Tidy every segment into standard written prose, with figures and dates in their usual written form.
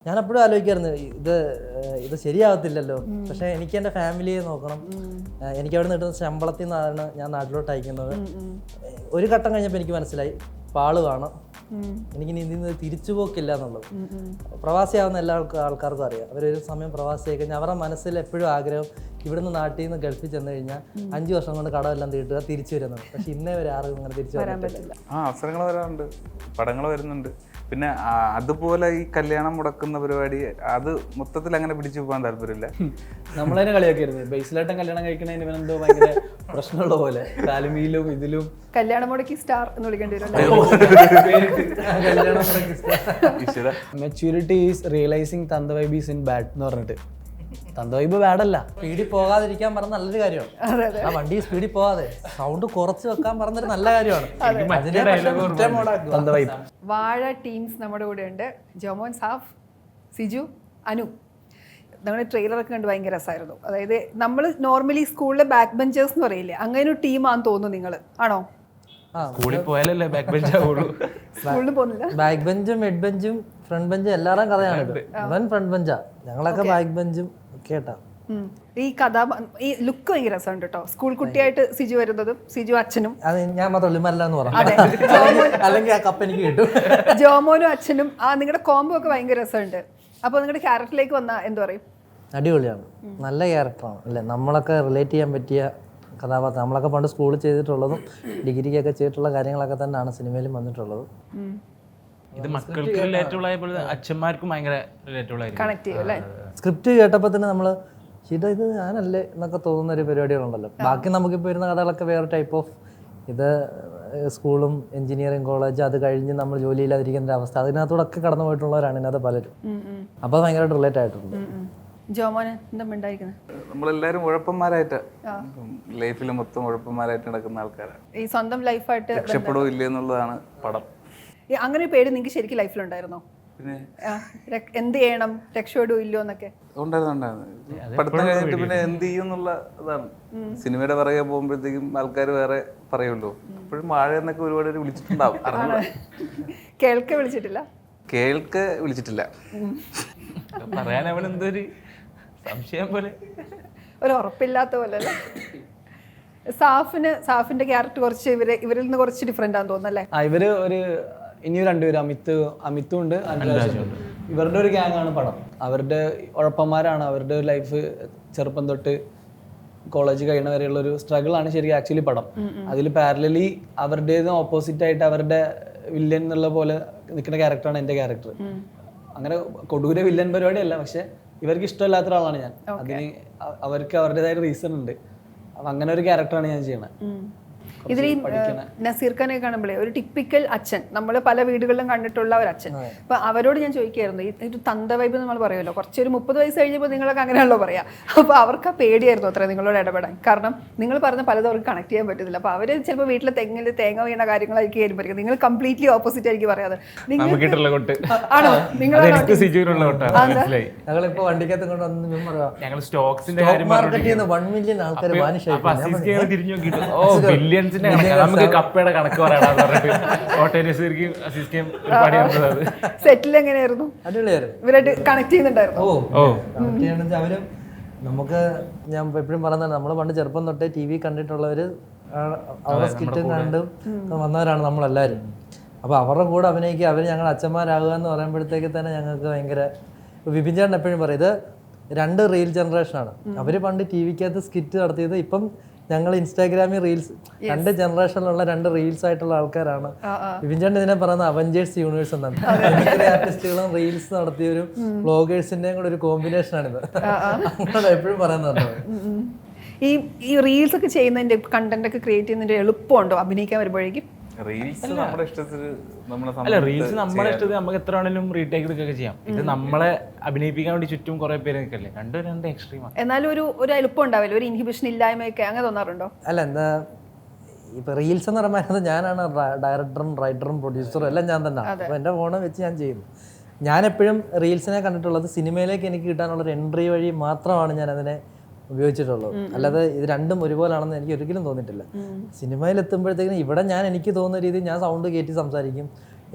ഞാൻ എപ്പോഴും ആലോചിക്കായിരുന്നു ഇത് ശരിയാവത്തില്ലല്ലോ. പക്ഷെ എനിക്ക് എൻ്റെ ഫാമിലിയെ നോക്കണം. എനിക്ക് അവിടെ നിന്ന് കിട്ടുന്ന ശമ്പളത്തിൽ നിന്നാണ് ഞാൻ നാട്ടിലോട്ട് അയക്കുന്നത്. ഒരു ഘട്ടം കഴിഞ്ഞപ്പോൾ എനിക്ക് മനസ്സിലായി പാള് കാണാം, എനിക്ക് ഇതിന് തിരിച്ചു പോക്കില്ല എന്നുള്ളത്. പ്രവാസിയാവുന്ന എല്ലാ ആൾക്കാർക്കും അറിയാം. അവരൊരു സമയം പ്രവാസിയായി കഴിഞ്ഞാൽ അവരുടെ മനസ്സിൽ എപ്പോഴും ആഗ്രഹം ഇവിടുന്ന് നാട്ടിൽ നിന്ന് ഗൾഫിൽ ചെന്ന് കഴിഞ്ഞാൽ 5 വർഷം കൊണ്ട് കടമെല്ലാം തീട്ടുക, തിരിച്ചു വരുന്നത്. പക്ഷെ ഇന്നേ വരെ ആരും അങ്ങനെ തിരിച്ചു വരാൻ പറ്റില്ല. അവസരങ്ങൾ വരാറുണ്ട്, പടങ്ങൾ വരുന്നുണ്ട്. പിന്നെ അതുപോലെ ഈ കല്യാണം മുടക്കുന്ന പരിപാടി അത് മൊത്തത്തിൽ അങ്ങനെ പിടിച്ചു പോകാൻ താല്പര്യമില്ല. നമ്മളതിനെ കളിയാക്കിയിരുന്നു. ബേസിലായിട്ടും കല്യാണം കഴിക്കണതിന് ഇവനെന്തോ ഭയങ്കര പ്രശ്നമുള്ള പോലെ കാലുമീലും ഇതിലും കല്യാണം മുടക്കി സ്റ്റാർ എന്ന് വിളിക്കേണ്ടി വരും. മെച്യൂരിറ്റി ഈസ് റിയലൈസിങ് തന്ത വൈബ് ഈസ് ഇൻ ബാഡ് എന്ന് പറഞ്ഞിട്ട്. തന്ത വൈബ് ബാഡല്ല, സ്പീഡിൽ പോകാതിരിക്കാൻ പറഞ്ഞ നല്ലൊരു കാര്യമാണ്. ആ വണ്ടി സ്പീഡിൽ പോകാതെ സൗണ്ട് കുറച്ച് വെക്കാൻ പറഞ്ഞൊരു നല്ല കാര്യമാണ്. തന്ത വൈബ്. വാഴ ടീംസ് നമ്മുടെ കൂടെ ഉണ്ട്. ജോമോൻ, സാഫ്, സിജു, അനു. നമ്മുടെ ട്രെയിലറൊക്കെ കണ്ട് ഭയങ്കര രസമായിരുന്നു. അതായത് നമ്മൾ നോർമലി സ്കൂളിലെ ബാക്ക് ബെഞ്ചേഴ്സ് എന്ന് പറയില്ലേ, അങ്ങനെ ഒരു ടീമാണെന്ന് തോന്നുന്നു നിങ്ങൾ, ആണോ? സ്കൂളിൽ പോയാലല്ലേ ബാക്ക് ബെഞ്ച് ആവുള്ളൂ. സ്കൂളിൽ പോകുന്നില്ല. ബാക്ക് ബെഞ്ചും മിഡ് ബെഞ്ചും ഫ്രണ്ട് ബെഞ്ചും എല്ലാവരും കഥയാണ്. ഇവൻ ഫ്രണ്ട് ബെഞ്ചാ, ഞങ്ങളൊക്കെ ബാക്ക് ബെഞ്ചും കേട്ടാ. ഈ ഈ ലുക്ക് ഭയങ്കര രസമുണ്ട് കേട്ടോ. സ്കൂൾ കുട്ടിയായിട്ട് സിജു വരുന്നതും സിജു അച്ഛനും. അത് ഞാൻ മാത്രം ലിമല്ല എന്ന് പറഞ്ഞു, അല്ലെങ്കിൽ ആ കപ്പ് എനിക്ക് കിട്ടും. ജോമോനും അച്ഛനും നിങ്ങളുടെ കോംബോ ഒക്കെ ഭയങ്കര രസമുണ്ട്. അപ്പോൾ നിങ്ങളുടെ ക്യാരക്ടറിലേക്ക് വന്നാൽ എന്ത് പറയും? അടിപൊളിയാണ്, നല്ല ക്യാരക്ടറാണ് അല്ലേ. നമ്മളൊക്കെ റിലേറ്റ് ചെയ്യാൻ പറ്റിയ കഥാപാത്രം. നമ്മളൊക്കെ പണ്ട് സ്കൂളിൽ ചെയ്തിട്ടുള്ളതും ഡിഗ്രിക്കൊക്കെ ചെയ്തിട്ടുള്ള കാര്യങ്ങളൊക്കെ തന്നെയാണ് സിനിമയിലും വന്നിട്ടുള്ളത്. ഇത് മക്കൾക്ക് റിലേറ്റബിൾ ആയപ്പോൾ അച്ഛന്മാർക്കും ഭയങ്കര റിലേറ്റബിൾ ആയിരിക്കും. കണക്ട് ചെയ്യും അല്ലേ? സ്ക്രിപ്റ്റ് കേട്ടപ്പോൾ തന്നെ നമ്മൾ ഇത് ഞാനല്ലേ എന്നൊക്കെ തോന്നുന്ന ഒരു പരിപാടികളുണ്ടല്ലോ. ബാക്കി നമുക്കിപ്പോൾ വരുന്ന കഥകളൊക്കെ വേറെ ടൈപ്പ് ഓഫ്, ഇത് സ്കൂളും എഞ്ചിനീയറിംഗ് കോളേജ് അത് കഴിഞ്ഞ് നമ്മൾ ജോലിയില്ലാതിരിക്കുന്ന ഒരു അവസ്ഥ, അതിനകത്തൂടെ ഒക്കെ കടന്നു പോയിട്ടുള്ളവരാണ് ഇതിനകത്ത് പലരും. അപ്പോൾ ഭയങ്കരമായിട്ട് റിലേറ്റ് ആയിട്ടുണ്ട്. ജോമോന് എന്താ ഉണ്ടായിരിക്കുന്നത്? നമ്മളെല്ലാവരും ഉഴപ്പന്മാരായിട്ട് ലൈഫിൽ മൊത്തം ഉഴപ്പന്മാരായിട്ട് നടക്കുന്ന ആൾക്കാരാണ്. ഈ സ്വന്തം ലൈഫായിട്ട് രക്ഷപ്പെടുവോ ഇല്ലേ എന്നുള്ളതാണ് പടം. അങ്ങനെ ഒരു പേടി നിങ്ങൾക്ക് ശരിക്കും ലൈഫിലുണ്ടായിരുന്നോ? പിന്നെ എന്ത് ചെയ്യണം, രക്ഷപ്പെടോ ഇല്ലോ എന്നൊക്കെ ഉണ്ടായിരുന്നു. പഠിത്തം കഴിഞ്ഞിട്ട് പിന്നെ എന്ത് ചെയ്യും എന്നുള്ള ഇതാണ്. സിനിമയുടെ പുറകെ പോകുമ്പോഴത്തേക്കും ആൾക്കാർ വേറെ പറയുമല്ലോ. അപ്പോഴും വാഴ എന്നൊക്കെ ഒരുപാട് പേര് വിളിച്ചിട്ടുണ്ടാവും. കേൾക്കെ വിളിച്ചിട്ടില്ല? കേൾക്കെ വിളിച്ചിട്ടില്ല. പറയാൻ അവൻ എന്തൊരു സംശയം പോലെ, ഒരു ഉറപ്പില്ലാത്ത പോലെ അല്ലേ? സാഫിന്റെ ക്യാരക്ടർ കുറച്ച് ഇവരിൽ നിന്ന് കുറച്ച് ഡിഫറെന്റ് ആണെന്ന് തോന്നുന്നല്ലേ? ഇവര് ഇനിയും രണ്ടുപേരും അമിത്തും ഉണ്ട്, അനുരാജും. ഇവരുടെ ഒരു ഗ്യാങ് ആണ് പടം. അവരുടെ ഉഴപ്പന്മാരാണ്. അവരുടെ ലൈഫ് ചെറുപ്പം തൊട്ട് കോളേജ് കഴിയുന്ന വരെയുള്ള ഒരു സ്ട്രഗിൾ ആണ് ശരിക്കും ആക്ച്വലി പടം. അതിൽ പാരലലി അവരുടേത് ഓപ്പോസിറ്റ് ആയിട്ട് അവരുടെ വില്ലൻ എന്നുള്ള പോലെ നിൽക്കുന്ന ക്യാരക്ടറാണ് എൻ്റെ ക്യാരക്ടർ. അങ്ങനെ കൊടൂര വില്ലൻ പരിപാടിയല്ല, പക്ഷെ ഇവർക്ക് ഇഷ്ടമില്ലാത്ത ഒരാളാണ് ഞാൻ. അതിന് അവർക്ക് അവരുടേതായ റീസൺ ഉണ്ട്. അപ്പം അങ്ങനെ ഒരു ക്യാരക്ടറാണ് ഞാൻ ചെയ്യണത്. ഇതിൽ ഈ നസീർ ഖാനെ കാണുമ്പോഴേ ഒരു ടിപ്പിക്കൽ അച്ഛൻ, നമ്മൾ പല വീടുകളിലും കണ്ടിട്ടുള്ള ഒരു അച്ഛൻ. അപ്പൊ അവരോട് ഞാൻ ചോദിക്കായിരുന്നു, ഒരു തന്ത വൈബ് നമ്മൾ പറയുമല്ലോ, കുറച്ചൊരു 30 വയസ്സ് കഴിഞ്ഞപ്പോൾ നിങ്ങളൊക്കെ അങ്ങനെയാണല്ലോ പറയാ. അപ്പൊ അവർക്ക് ആ പേടിയായിരുന്നു അത്ര നിങ്ങളോട് ഇടപെടാൻ. കാരണം നിങ്ങൾ പറഞ്ഞ പലതും അവർക്ക് കണക്ട് ചെയ്യാൻ പറ്റുന്നില്ല. അപ്പൊ അവര് ചിലപ്പോൾ വീട്ടിലെ തെങ്ങിൽ തേങ്ങ വീണ കാര്യങ്ങളായിരിക്കും ആയിരിക്കും. നിങ്ങൾ കംപ്ലീറ്റ്ലി ഓപ്പോസിറ്റ് ആയിരിക്കും പറയാതെ. ആണോ? ഞങ്ങളിപ്പോ വണ്ടിക്കകത്ത് കൊണ്ട് വന്ന് പറയാം, ഞങ്ങൾ സ്റ്റോക്സിന്റെ മാർക്കറ്റിൽ നിന്ന് 1 മില്യൺ ആൾക്കാർ വാനിഷ് നമുക്ക് കപ്പയുടെ കണക്ക് പറയാനാണ് സെറ്റിൽ എങ്ങനെയായിരുന്നു? അടിപൊളിയായിരുന്നു. ഇവരായിട്ട് കണക്ട് ചെയ്യുന്നുണ്ടായിരുന്നു? അവരും നമുക്ക്, ഞാൻ എപ്പോഴും പറയുന്നത്, നമ്മൾ പണ്ട് ചെറുപ്പം തൊട്ടേ TV കണ്ടിട്ടുള്ളവര് അവരുടെ സ്കിറ്റും കണ്ടും വന്നവരാണ് നമ്മളെല്ലാവരും. അപ്പോൾ അവരുടെ കൂടെ അഭിനയിക്കുക, അവർ ഞങ്ങൾ അച്ഛന്മാരാകുക എന്ന് പറയുമ്പോഴത്തേക്ക് തന്നെ ഞങ്ങൾക്ക് ഭയങ്കര. വിപിൻ ചേട്ടൻ എപ്പോഴും പറയും, ഇത് 2 റീൽ ജനറേഷനാണ്. അവർ പണ്ട് TVക്കകത്ത് സ്കിറ്റ് നടത്തിയത്, ഇപ്പം ഞങ്ങൾ ഇൻസ്റ്റാഗ്രാമിൽ റീൽസ്, 2 ജനറേഷനിലുള്ള 2 റീൽസ് ആയിട്ടുള്ള ആൾക്കാരാണ്. വിപിൻ ചേട്ടൻ ഇതിനെ പറയുന്നത് അവഞ്ചേഴ്സ് യൂണിവേഴ്സ് എന്നാണ്. ആർട്ടിസ്റ്റുകളും റീൽസ് നടത്തിയൊരു വ്ളോഗേഴ്സിന്റെയും കൂടെ ഒരു കോമ്പിനേഷനാണിത്. എപ്പോഴും പറയുന്നത്. ഈ റീൽസ് ഒക്കെ ചെയ്യുന്നതിന്റെ കണ്ടന്റ് ഒക്കെ ക്രിയേറ്റ് ചെയ്യുന്നതിന്റെ എളുപ്പമുണ്ടോ അഭിനയിക്കാൻ വരുമ്പോഴേക്കും? റീൽസ് നമ്മുടെ ഇഷ്ടത്തിന് റീൽസ് നമ്മുടെ ഇഷ്ടത്തിന് നമുക്ക് എത്ര വേണേലും റീടേക്ക് എടുക്കുകയൊക്കെ ചെയ്യാം. ഇത് നമ്മളെ അഭിനയിപ്പിക്കാൻ വേണ്ടി ചുറ്റും കുറെ പേര് നിൽക്കല്ലേ, രണ്ട് എക്സ്ട്രീമാണ്. എന്നാലും ഒരു എളുപ്പം ഉണ്ടാവില്ല, ഒരു ഇൻഹിബിഷൻ ഇല്ലായ്മയൊക്കെ അങ്ങനെ തോന്നാറുണ്ടോ? അല്ല, എന്താ ഇപ്പൊ റീൽസ് എന്ന് പറയുമ്പോൾ ഞാനാണ് ഡയറക്ടറും റൈറ്ററും പ്രൊഡ്യൂസറും എല്ലാം ഞാൻ തന്നെ. അപ്പൊ എന്റെ ഫോണ് വെച്ച് ഞാൻ ചെയ്യുന്നു. ഞാൻ എപ്പോഴും റീൽസിനെ കണ്ടിട്ടുള്ളത് സിനിമയിലേക്ക് എനിക്ക് കിട്ടാനുള്ള ഒരു എൻട്രി വഴി മാത്രമാണ് ഞാൻ അതിനെ ഉപയോഗിച്ചിട്ടുള്ളത്. അല്ലാതെ ഇത് രണ്ടും ഒരുപോലാണെന്ന് എനിക്ക് ഒരിക്കലും തോന്നിയിട്ടില്ല. സിനിമയിൽ എത്തുമ്പോഴത്തേക്കും ഇവിടെ എനിക്ക് തോന്നുന്ന രീതിയിൽ ഞാൻ സൗണ്ട് കയറ്റി സംസാരിക്കും,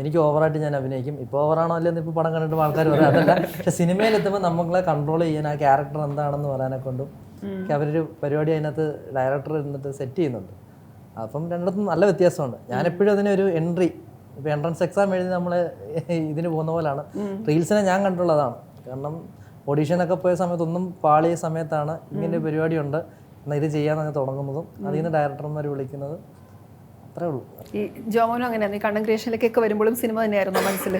എനിക്ക് ഓവറായിട്ട് ഞാൻ അഭിനയിക്കും. ഇപ്പോൾ ഓവറാണോ അല്ലെന്ന് ഇപ്പോൾ പടം കണ്ടിട്ട് ആൾക്കാർ പറയാം, അതല്ല. പക്ഷെ സിനിമയിലെത്തുമ്പോൾ നമ്മളെ കൺട്രോൾ ചെയ്യാൻ ആ ക്യാരക്ടർ എന്താണെന്ന് പറയാനെ കൊണ്ടും അവരൊരു പരിപാടി അതിനകത്ത് ഡയറക്ടർ ഇരുന്നിട്ട് സെറ്റ് ചെയ്യുന്നുണ്ട്. അപ്പം രണ്ടിടത്തും നല്ല വ്യത്യാസമുണ്ട്. ഞാനെപ്പോഴും അതിനൊരു എൻട്രി, ഇപ്പോൾ എൻട്രൻസ് എക്സാം എഴുതി നമ്മൾ ഇതിന് പോകുന്ന പോലാണ്. റീൽസിനെ ഞാൻ കണ്ടുള്ളതാണ്. കാരണം ഓഡീഷനൊക്കെ പോയ സമയത്ത് ഒന്നും പാളിയ സമയത്താണ് ഇങ്ങനെ പരിപാടി ഉണ്ട് എന്നാൽ ഇത് ചെയ്യാൻ തുടങ്ങുന്നതും അതിൽ നിന്ന് ഡയറക്ടർമാർ വിളിക്കുന്നത്. അത്രേ ഉള്ളൂ. ഈ ജോമോനും അങ്ങനെയാണ്, ഈ കണ്ണൻ ക്രിയേഷനിലേക്കൊക്കെ വരുമ്പോഴും സിനിമ തന്നെയായിരുന്നു മനസ്സിൽ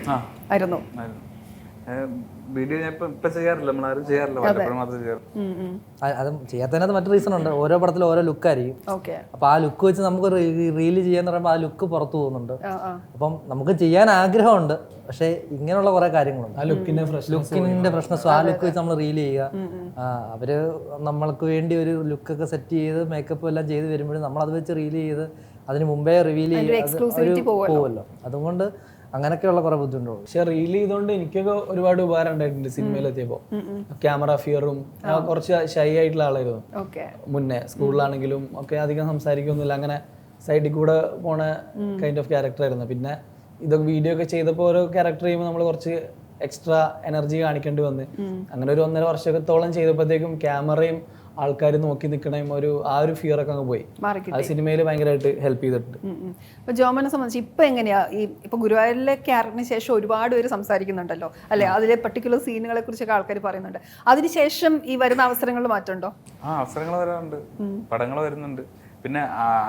ആയിരുന്നു. വീഡിയോ ഞാൻ ഇപ്പൊ ചെയ്യാറില്ല, നമ്മളാരും ചെയ്യാറില്ല, വല്ലപ്പോഴും മാത്രമേ ചെയ്യാറുള്ളൂ. അത് ചെയ്യാത്തതിനകത്ത് മറ്റു റീസൺ ഉണ്ട്. ഓരോ പടത്തിലും ഓരോ ലുക്കായിരിക്കും. അപ്പൊ ആ ലുക്ക് വെച്ച് നമുക്ക് റീല് ചെയ്യാന്ന് പറയുമ്പോൾ ആ ലുക്ക് പുറത്തു പോകുന്നുണ്ട്. അപ്പം നമുക്ക് ചെയ്യാൻ ആഗ്രഹമുണ്ട്, പക്ഷെ ഇങ്ങനെയുള്ള കുറെ കാര്യങ്ങളുണ്ട്. ലുക്കിന്റെ പ്രശ്നം ആ ലുക്ക് വെച്ച് നമ്മൾ റീൽ ചെയ്യുക. അവര് നമ്മൾക്ക് വേണ്ടി ഒരു ലുക്കൊക്കെ സെറ്റ് ചെയ്ത് മേക്കപ്പ് എല്ലാം ചെയ്ത് വരുമ്പോഴും നമ്മൾ അത് വെച്ച് റീൽ ചെയ്ത് അതിന് മുമ്പേ റിവീൽ ചെയ്ത് പോവല്ലോ. അതുകൊണ്ട് അങ്ങനെയൊക്കെയുള്ള കുറെ ബുദ്ധിമുട്ടുള്ളൂ. പക്ഷെ റീൽ ചെയ്തോണ്ട് എനിക്കൊക്കെ ഒരുപാട് ഉപകാരം ഉണ്ടായിട്ടുണ്ട് സിനിമയിലെത്തിയപ്പോ. ക്യാമറ ഫിയറും, കുറച്ച് ഷൈ ആയിട്ടുള്ള ആളായിരുന്നു മുന്നേ. സ്കൂളിലാണെങ്കിലും ഒക്കെ അധികം സംസാരിക്കൊന്നുമില്ല, അങ്ങനെ സൈഡിൽ കൂടെ പോണ കൈൻഡ് ഓഫ് ക്യാരക്ടർ ആയിരുന്നു. പിന്നെ ഇതൊക്കെ വീഡിയോ ഒക്കെ ചെയ്തപ്പോൾ ഓരോ ക്യാരക്ടർ ചെയ്യുമ്പോൾ നമ്മൾ കുറച്ച് എക്സ്ട്രാ എനർജി കാണിക്കേണ്ടി വന്ന് അങ്ങനെ ഒരു 1.5 വർഷത്തോളം ചെയ്തപ്പോഴത്തേക്കും ക്യാമറയും ആൾക്കാർ നോക്കി നിൽക്കണേയും ആ ഒരു ഫിയർ ഒക്കെ അങ്ങ് പോയി. അത് സിനിമയിൽ ഭയങ്കരമായിട്ട് ഹെൽപ്പ് ചെയ്തിട്ടുണ്ട്. ഇപ്പൊ ജോമനെ സംബന്ധിച്ച് ഇപ്പൊ എങ്ങനെയാ, ഇപ്പൊ ഗുരുവായൂരിലെ ക്യാരക്ടറിന് ശേഷം ഒരുപാട് പേര് സംസാരിക്കുന്നുണ്ടല്ലോ അല്ലെ, അതിലെ പർട്ടിക്കുലർ സീനുകളെ കുറിച്ചൊക്കെ ആൾക്കാർ പറയുന്നുണ്ട്. അതിനുശേഷം ഈ വരുന്ന അവസരങ്ങളിൽ മാറ്റമുണ്ടോ? അവസരങ്ങൾ വരാറുണ്ട്, പടങ്ങൾ വരുന്നുണ്ട്. പിന്നെ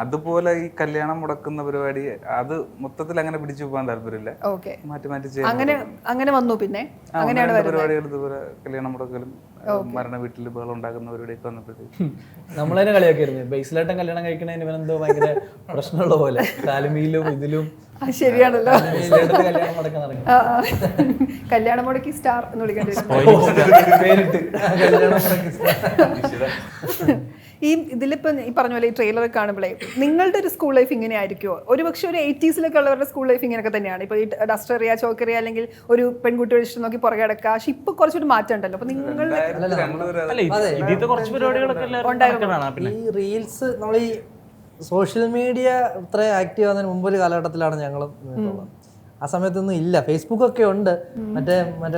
അതുപോലെ ഈ കല്യാണം മുടക്കുന്ന പരിപാടി അത് മൊത്തത്തിൽ അങ്ങനെ പിടിച്ചു പോകാൻ താല്പര്യമില്ല. മാറ്റി മാറ്റി അങ്ങനെ വന്നു. പിന്നെ അങ്ങനെയാണ് പരിപാടികൾ ഇതുപോലെ കല്യാണം മുടക്കലും മരണ വീട്ടിൽ ബഹളം ഉണ്ടാക്കുന്ന പരിപാടിയൊക്കെ വന്നപ്പോഴത്തേക്ക് നമ്മളതിനെ കളിയാക്കിയിരുന്നു. ബേസിലായിട്ടും കല്യാണം കഴിക്കണതിന് ഇവനെന്തോ ഭയങ്കര പ്രശ്നമുള്ള പോലെ കാലുമീലും ഇതിലും. ശരിയാണല്ലോ, കല്യാണം മുടക്കാൻ നടക്കും. കല്യാണം മുടക്കി സ്റ്റാർ എന്ന് വിളിക്കേണ്ടി പേരിട്ട് ഈ ഇതിലിപ്പോൾ ഈ പറഞ്ഞ പോലെ ഈ ട്രെയിലർ കാണുമ്പോഴേ നിങ്ങളുടെ ഒരു സ്കൂൾ ലൈഫ് ഇങ്ങനെ ആയിരിക്കുമോ? ഒരുപക്ഷെ ഒരു 80s ഉള്ളവരുടെ സ്കൂൾ ലൈഫ് ഇങ്ങനെയൊക്കെ തന്നെയാണ്. ഇപ്പോൾ ഈ ഡസ്റ്ററിയ ചോക്കറിയ അല്ലെങ്കിൽ ഒരു പെൺകുട്ടിയുടെ ഇഷ്ടം നോക്കി പുറകെ കിടക്കുക. പക്ഷെ ഇപ്പൊ കുറച്ചൊരു മാറ്റം ഉണ്ടല്ലോ. അപ്പൊ നിങ്ങളുടെ കുറച്ച് പരിപാടികളൊക്കെ ഈ റീൽസ് നമ്മൾ ഈ സോഷ്യൽ മീഡിയ ഇത്ര ആക്റ്റീവ് ആകുന്നതിന് മുമ്പൊരു കാലഘട്ടത്തിലാണ് ഞങ്ങൾ. ആ സമയത്തൊന്നും ഇല്ല. ഫേസ്ബുക്ക് ഒക്കെ ഉണ്ട്, മറ്റേ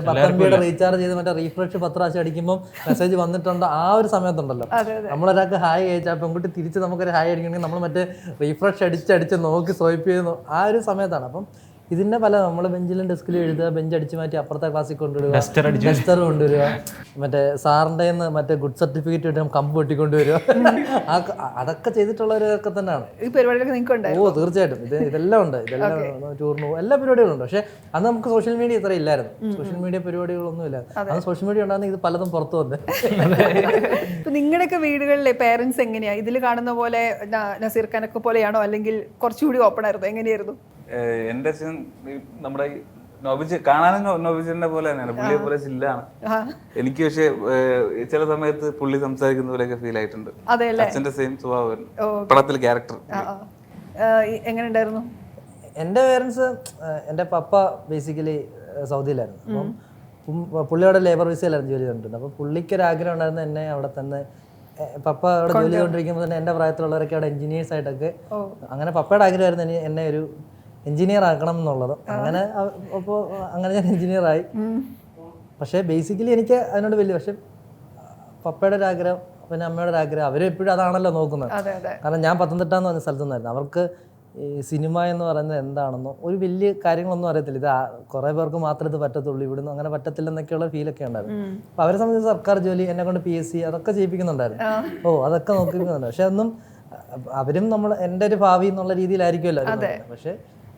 10 MB റീചാർജ് ചെയ്ത് മറ്റേ റീഫ്രഷ് 10 പ്രാവശ്യം അടിക്കുമ്പോൾ മെസ്സേജ് വന്നിട്ടുണ്ട്. ആ ഒരു സമയത്തുണ്ടല്ലോ നമ്മളൊരാൾക്ക് ഹായ് അയച്ചാൽ പെൺകുട്ടി തിരിച്ച് നമുക്കൊരു ഹായ് അടിക്കണമെങ്കിൽ നമ്മൾ മറ്റേ റീഫ്രഷ് അടിച്ച് നോക്കി സ്വൈപ്പ് ചെയ്ത് ആ ഒരു സമയത്താണ്. അപ്പം ഇതിന്റെ പല നമ്മൾ ബെഞ്ചിലും ഡെസ്കിലും എഴുതുക, ബെഞ്ച് അടിച്ച് മാറ്റി അപ്പുറത്തെ ക്ലാസ്സിൽ കൊണ്ടുവരിക, ഡസ്റ്റർ കൊണ്ടുവരിക, മറ്റേ സാറിൻ്റെ മറ്റേ ഗുഡ് സർട്ടിഫിക്കറ്റ് കിട്ടും കമ്പ് വെട്ടിക്കൊണ്ടുവരിക. അതൊക്കെ ചെയ്തിട്ടുള്ളവരൊക്കെ തന്നെയാണ് ഈ പരിപാടികളൊക്കെ നിങ്ങൾക്ക്. ഓ തീർച്ചയായിട്ടും ഇതെല്ലാം ഉണ്ട്. ഇതെല്ലാം ടൂറിന് എല്ലാ പരിപാടികളും ഉണ്ട്. പക്ഷെ അന്ന് നമുക്ക് സോഷ്യൽ മീഡിയ ഇത്ര ഇല്ലായിരുന്നു. സോഷ്യൽ മീഡിയ പരിപാടികളൊന്നും ഇല്ല. അന്ന് സോഷ്യൽ മീഡിയ ഉണ്ടാകുന്ന ഇത് പലതും പുറത്തു വന്നത്. ഇപ്പൊ നിങ്ങളുടെയൊക്കെ വീടുകളിലെ പേരൻസ് എങ്ങനെയാ? ഇതിൽ കാണുന്ന പോലെ നസീർ ഖാനൊക്കെ പോലെയാണോ, അല്ലെങ്കിൽ കുറച്ചുകൂടി ഓപ്പൺ ആയിരുന്നു? എങ്ങനെയായിരുന്നു? എന്റെ അച്ഛൻ നമ്മുടെ കാണാനും നോബിച്ചിന്റെ പോലെ തന്നെയാണ്, പുള്ളിയെ പോലെ ചില്ലാണ്. എനിക്ക് പക്ഷെ ചില സമയത്ത് പുള്ളി സംസാരിക്കുന്ന പോലെയൊക്കെ ഫീൽ ആയിട്ടുണ്ട്. അച്ഛന്റെ സെയിം സ്വഭാവം പടത്തിൽ ക്യാരക്ടർ. എങ്ങനെയുണ്ടായിരുന്നു? എൻ്റെ പേരൻസ്, എൻ്റെ പപ്പ ബേസിക്കലി സൗദിയിലായിരുന്നു. അപ്പം പുള്ളിയുടെ ലേബർ വിസയിലായിരുന്നു ജോലി ചെയ്തിട്ടുണ്ട്. അപ്പോൾ പുള്ളിക്കൊരാഗ്രഹം ഉണ്ടായിരുന്നു എന്നെ അവിടെ തന്നെ, പപ്പ അവിടെ ജോലി ചെയ്തുകൊണ്ടിരിക്കുമ്പോൾ തന്നെ എൻ്റെ പ്രായത്തിലുള്ളവരൊക്കെ അവിടെ എഞ്ചിനീയേഴ്സ് ആയിട്ടൊക്കെ, അങ്ങനെ പപ്പയുടെ ആഗ്രഹമായിരുന്നു എന്നെ ഒരു എഞ്ചിനീയർ ആക്കണം എന്നുള്ളത്. അങ്ങനെ അപ്പോൾ അങ്ങനെ ഞാൻ എഞ്ചിനീയറായി. പക്ഷേ ബേസിക്കലി എനിക്ക് അതിനോട് വലിയ, പക്ഷെ പപ്പയുടെ ഒരു ആഗ്രഹം പിന്നെ അമ്മയുടെ ഒരു ആഗ്രഹം, അവരെപ്പോഴും അതാണല്ലോ നോക്കുന്നത്. കാരണം ഞാൻ പത്തനംതിട്ട എന്ന് പറഞ്ഞ സ്ഥലത്തു നിന്നായിരുന്നു. അവർക്ക് ഈ സിനിമ എന്ന് പറയുന്നത് എന്താണെന്നോ ഒരു വലിയ കാര്യങ്ങളൊന്നും അറിയത്തില്ല. ഇത് കുറേ പേർക്ക് മാത്രമേ ഇത് പറ്റത്തുള്ളൂ, ഇവിടുന്ന് അങ്ങനെ പറ്റത്തില്ലെന്നൊക്കെയുള്ള ഫീലൊക്കെ ഉണ്ടായിരുന്നു. അപ്പോൾ അവരെ സംബന്ധിച്ച് സർക്കാർ ജോലി, എന്നെ കൊണ്ട് PSC അതൊക്കെ ചെയ്യിപ്പിക്കുന്നുണ്ടായിരുന്നു. അതൊക്കെ നോക്കിക്കുന്നുണ്ട്. പക്ഷെ അതൊന്നും അവരും എൻ്റെ ഒരു ഭാവി എന്നുള്ള രീതിയിലായിരിക്കുമല്ലോ. പക്ഷെ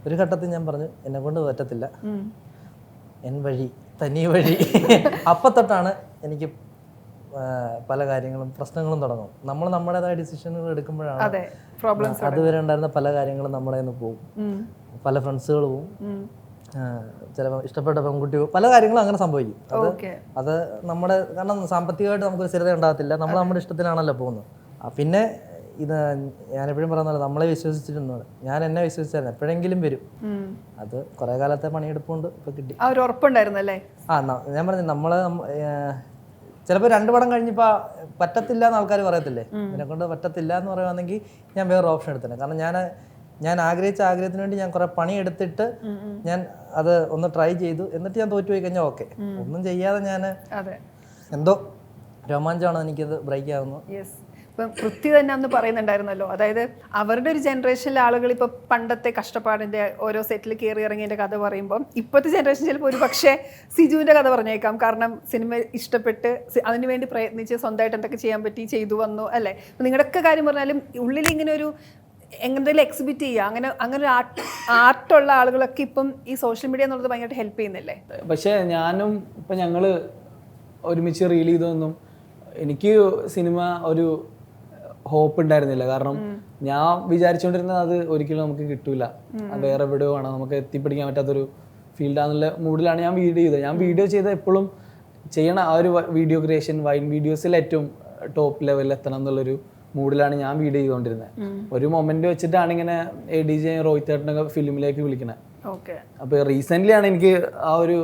ഒരു ഘട്ടത്തിൽ ഞാൻ പറഞ്ഞു എന്നെ കൊണ്ട് പറ്റത്തില്ല, എൻ വഴി തനി വഴി. അപ്പം തൊട്ടാണ് എനിക്ക് പല കാര്യങ്ങളും പ്രശ്നങ്ങളും തുടങ്ങും. നമ്മൾ നമ്മുടേതായ ഡിസിഷനുകൾ എടുക്കുമ്പോഴാണ് അതുവരെ ഉണ്ടായിരുന്ന പല കാര്യങ്ങളും നമ്മളെ നിന്ന് പോകും. പല ഫ്രണ്ട്സുകൾ പോവും, ചിലപ്പോൾ ഇഷ്ടപ്പെട്ട പെൺകുട്ടി പോവും, പല കാര്യങ്ങളും അങ്ങനെ സംഭവിക്കും. അത് നമ്മുടെ, കാരണം സാമ്പത്തികമായിട്ട് നമുക്കൊരു സ്ഥിരത ഉണ്ടാകത്തില്ല. നമ്മൾ നമ്മുടെ ഇഷ്ടത്തിനാണല്ലോ പോകുന്നത്. പിന്നെ ഇത് ഞാനെപ്പോഴും പറയുന്നത് നമ്മളെ വിശ്വസിച്ചിരുന്നു, ഞാൻ എന്നെ വിശ്വസിച്ചായിരുന്നു എപ്പോഴെങ്കിലും വരും. അത് കുറെ കാലത്തെ പണിയെടുപ്പുകൊണ്ട് ഇപ്പൊ കിട്ടി. ഉറപ്പുണ്ടായിരുന്നല്ലേ? ഞാൻ പറഞ്ഞു നമ്മള് ചിലപ്പോൾ 2 പടം കഴിഞ്ഞപ്പോ പറ്റത്തില്ല എന്ന് ആൾക്കാർ പറയത്തില്ലേ, എന്നെ കൊണ്ട് പറ്റത്തില്ല എന്ന് പറയുവാണെങ്കിൽ ഞാൻ വേറൊരു ഓപ്ഷൻ എടുത്തേ. കാരണം ഞാൻ ഞാൻ ആഗ്രഹിച്ച ആഗ്രഹത്തിന് വേണ്ടി ഞാൻ കുറെ പണിയെടുത്തിട്ട് ഞാൻ അത് ഒന്ന് ട്രൈ ചെയ്തു, എന്നിട്ട് ഞാൻ തോറ്റുപോയി കഴിഞ്ഞാൽ ഓക്കെ. ഒന്നും ചെയ്യാതെ ഞാൻ എന്തോ രോമാഞ്ചമാണ് എനിക്കത് ബ്രേക്ക് ആവുന്നു. ഇപ്പം പൃഥ്വി തന്നെ അന്ന് പറയുന്നുണ്ടായിരുന്നല്ലോ, അതായത് അവരുടെ ഒരു ജനറേഷനിലെ ആളുകൾ ഇപ്പോൾ പണ്ടത്തെ കഷ്ടപ്പാടിൻ്റെ ഓരോ സെറ്റിൽ കയറി ഇറങ്ങിയതിൻ്റെ കഥ പറയുമ്പം ഇപ്പോഴത്തെ ജനറേഷൻ ചിലപ്പോൾ ഒരു പക്ഷേ സിജുവിൻ്റെ കഥ പറഞ്ഞേക്കാം. കാരണം സിനിമ ഇഷ്ടപ്പെട്ട് അതിനുവേണ്ടി പ്രയത്നിച്ച് സ്വന്തമായിട്ട് എന്തൊക്കെ ചെയ്യാൻ പറ്റി ചെയ്തു വന്നു അല്ലേ. അപ്പം നിങ്ങളുടെയൊക്കെ കാര്യം പറഞ്ഞാലും ഉള്ളിൽ ഇങ്ങനെ ഒരു എന്തെങ്കിലും എക്സിബിറ്റ് ചെയ്യുക, അങ്ങനെ ഒരു ആർട്ടുള്ള ആളുകളൊക്കെ ഇപ്പം ഈ സോഷ്യൽ മീഡിയ എന്നുള്ളത് ഭയങ്കരമായിട്ട് ഹെൽപ്പ് ചെയ്യുന്നില്ലേ? പക്ഷേ ഞാനും ഇപ്പം ഞങ്ങൾ ഒരുമിച്ച് റീൽ ചെയ്തൊന്നും എനിക്ക് സിനിമ ഒരു ഹോപ്പ് ഉണ്ടായിരുന്നില്ല. കാരണം ഞാൻ വിചാരിച്ചുകൊണ്ടിരുന്നത് അത് ഒരിക്കലും നമുക്ക് കിട്ടൂല, വേറെ എവിടെയോ ആണ്, നമുക്ക് എത്തിപ്പിടിക്കാൻ പറ്റാത്തൊരു ഫീൽഡാന്നുള്ള മൂഡിലാണ് ഞാൻ വീഡിയോ ചെയ്തത്. ഞാൻ വീഡിയോ ചെയ്ത എപ്പോഴും ചെയ്യണ ആ ഒരു വീഡിയോ ക്രിയേഷൻ വൈൻ വീഡിയോസിൽ ഏറ്റവും ടോപ്പ് ലെവലിൽ എത്തണം എന്നുള്ളൊരു മൂഡിലാണ് ഞാൻ വീഡിയോ ചെയ്തുകൊണ്ടിരുന്നത്. ഒരു മൊമെന്റ് വെച്ചിട്ടാണ് ഇങ്ങനെ ADJ റോഹിത് ചേട്ടനൊക്കെ ഫിലിമിലേക്ക് വിളിക്കണേ. അപ്പൊ റീസെന്റ് ആണ് എനിക്ക് ആ ഒരു